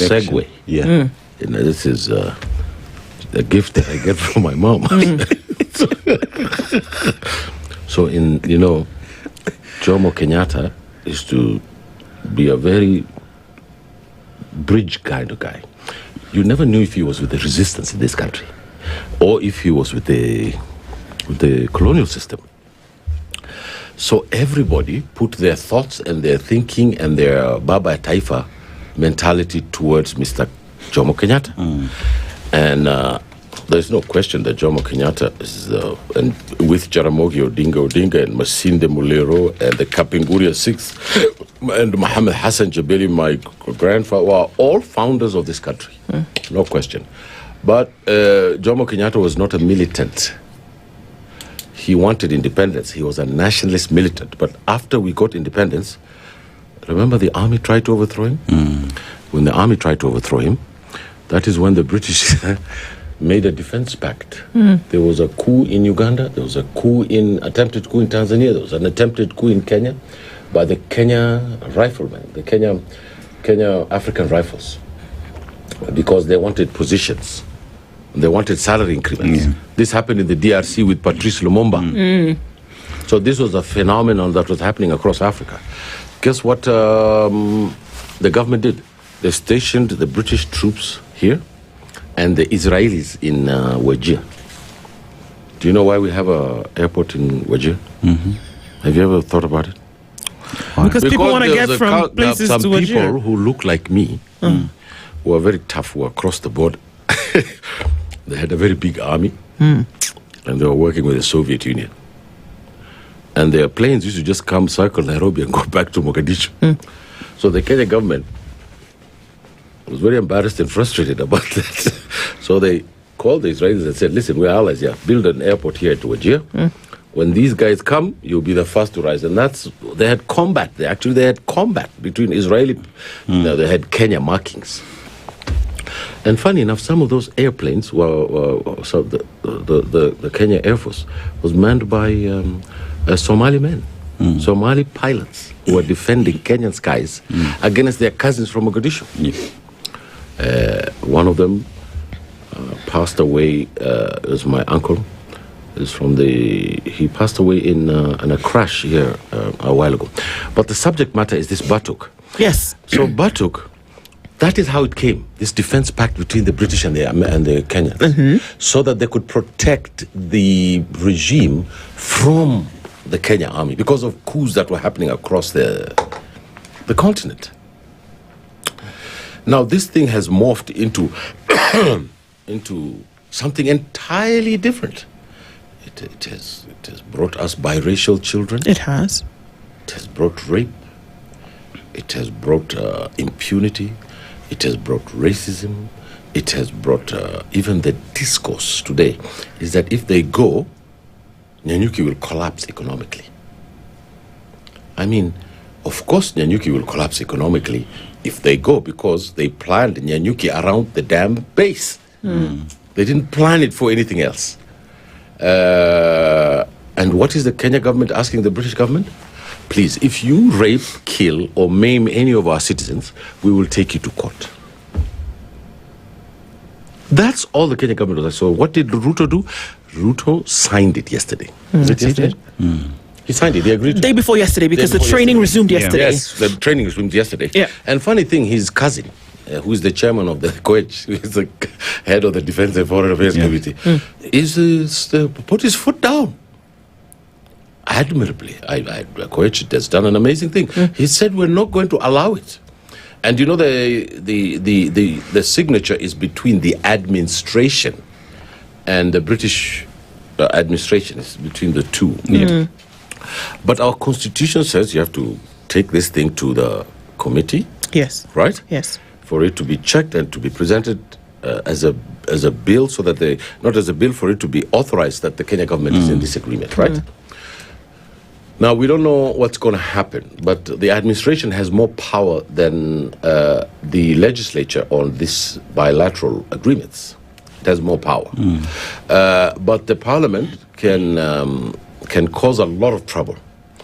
segue. Yeah. This is a gift that I get from my mom. So Jomo Kenyatta is to be a very bridge kind of guy. You never knew if he was with the resistance in this country or if he was with the colonial system. So everybody put their thoughts and their thinking and their Baba Taifa mentality towards Mr. Jomo Kenyatta. And there's no question that Jomo Kenyatta is, and with Jaramogi Odinga and Masinde Muliro and the Kapenguria Sixth and Mohammed Hassan Jabeli, my grandfather, were all founders of this country. No question. But Jomo Kenyatta was not a militant. He wanted independence. He was a nationalist militant. But after we got independence, remember the army tried to overthrow him? When the army tried to overthrow him, that is when the British made a defense pact. There was a coup in Uganda. There was a attempted coup in Tanzania. There was an attempted coup in Kenya by the Kenya riflemen, the Kenya African Rifles, because they wanted positions. They wanted salary increments. This happened in the DRC with Patrice Lumumba. So this was a phenomenon that was happening across Africa. Guess what the government did? They stationed the British troops here and the Israelis in Wajir. Do you know why we have an airport in Wajir? Have you ever thought about it? Because people want to get from places to Wajir. Some people who look like me, who are very tough, who are across the board, they had a very big army, and they were working with the Soviet Union. And their planes used to just come, circle Nairobi, and go back to Mogadishu. So the Kenya government was very embarrassed and frustrated about that. So they called the Israelis and said, listen, we're allies here. Build an airport here at Wajir. When these guys come, you'll be the first to rise. And they had combat. They had combat between Israeli, they had Kenya markings. And funny enough, some of those airplanes so the Kenya Air Force was manned by Somali men, Somali pilots who were defending Kenyan skies against their cousins from Mogadishu. One of them passed away. It was my uncle. He passed away in a crash here a while ago. But the subject matter is this Batuk. Yes. So Batuk, that is how it came, this defense pact between the British and the Kenyans, so that they could protect the regime from the Kenya army because of coups that were happening across the continent. Now, this thing has morphed into something entirely different. It has brought us biracial children. It has. It has brought rape. It has brought impunity. It has brought racism. It has brought even the discourse today is that if they go, Nyanyuki will collapse economically. I mean, of course Nyanyuki will collapse economically if they go because they planned Nyanyuki around the damn base. They didn't plan it for anything else. And what is the Kenya government asking the British government? Please, if you rape, kill, or maim any of our citizens, we will take you to court. That's all the Kenya government was. So what did Ruto do? Ruto signed it yesterday. He signed it. He agreed. Day before yesterday, because the training resumed yesterday. Yes, the training resumed yesterday. Yeah. And funny thing, his cousin, who is the chairman of the COEG, who is the head of the Defense and Foreign Affairs Committee, put his foot down. Admirably. COEG has done an amazing thing. He said, we're not going to allow it. And you know, the signature is between the administration and the British administration. It's between the two. But our constitution says you have to take this thing to the committee. Yes. Right? Yes. For it to be checked and to be presented as a bill, so that not as a bill, for it to be authorized that the Kenya government is in disagreement, right? Now, we don't know what's going to happen, but the administration has more power than the legislature on these bilateral agreements. It has more power. But the parliament can cause a lot of trouble